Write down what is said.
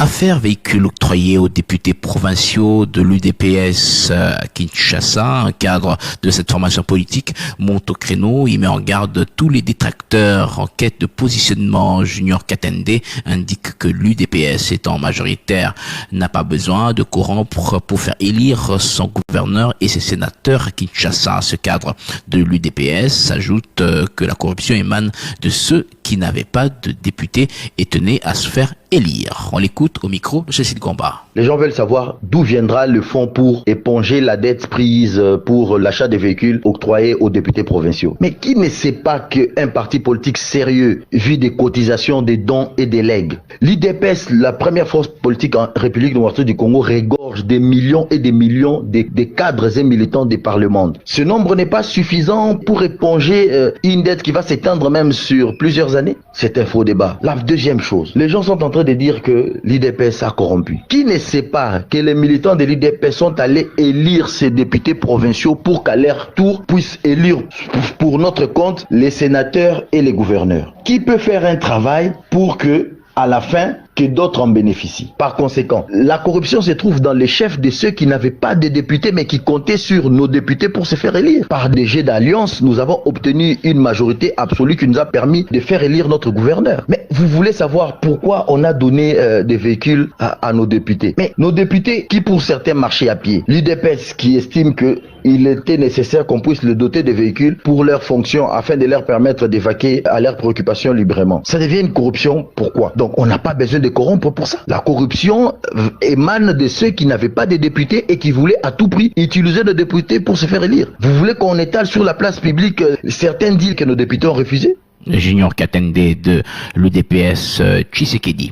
Affaire véhicule octroyé aux députés provinciaux de l'UDPS à Kinshasa. Un cadre de cette formation politique monte au créneau. Il met en garde tous les détracteurs en quête de positionnement. Junior Katende indique que l'UDPS étant majoritaire n'a pas besoin de corrompre pour faire élire son gouverneur et ses sénateurs à Kinshasa. Ce cadre de l'UDPS ajoute que la corruption émane de ceux qui n'avaient pas de députés et tenaient à se faire élire. On l'écoute au micro de Cécile Gomba. Les gens veulent savoir d'où viendra le fonds pour éponger la dette prise pour l'achat des véhicules octroyés aux députés provinciaux. Mais qui ne sait pas qu'un parti politique sérieux vit des cotisations, des dons et des legs? L'UDPS, la première force politique en République démocratique du Congo, regorge des millions et des millions de cadres et militants des parlements. Ce nombre n'est pas suffisant pour éponger une dette qui va s'étendre même sur plusieurs années. C'est un faux débat. La deuxième chose, les gens sont en train de dire que l'UDPS a corrompu. Qui ne sait pas que les militants de l'UDPS sont allés élire ces députés provinciaux pour qu'à leur tour puissent élire pour notre compte les sénateurs et les gouverneurs? Qui peut faire un travail pour que, à la fin, que d'autres en bénéficient? Par conséquent, la corruption se trouve dans les chefs de ceux qui n'avaient pas de députés mais qui comptaient sur nos députés pour se faire élire. Par des jets d'alliance, nous avons obtenu une majorité absolue qui nous a permis de faire élire notre gouverneur. Mais vous voulez savoir pourquoi on a donné des véhicules à nos députés? Mais nos députés qui pour certains marchaient à pied, l'UDPS qui estime que il était nécessaire qu'on puisse le doter de véhicules pour leurs fonctions afin de leur permettre d'évacuer à leurs préoccupations librement. Ça devient une corruption. Pourquoi? Donc on n'a pas besoin de corrompre pour ça. La corruption émane de ceux qui n'avaient pas de députés et qui voulaient à tout prix utiliser nos députés pour se faire élire. Vous voulez qu'on étale sur la place publique certains deals que nos députés ont refusés? Junior Katende de l'UDPS Tshisekedi.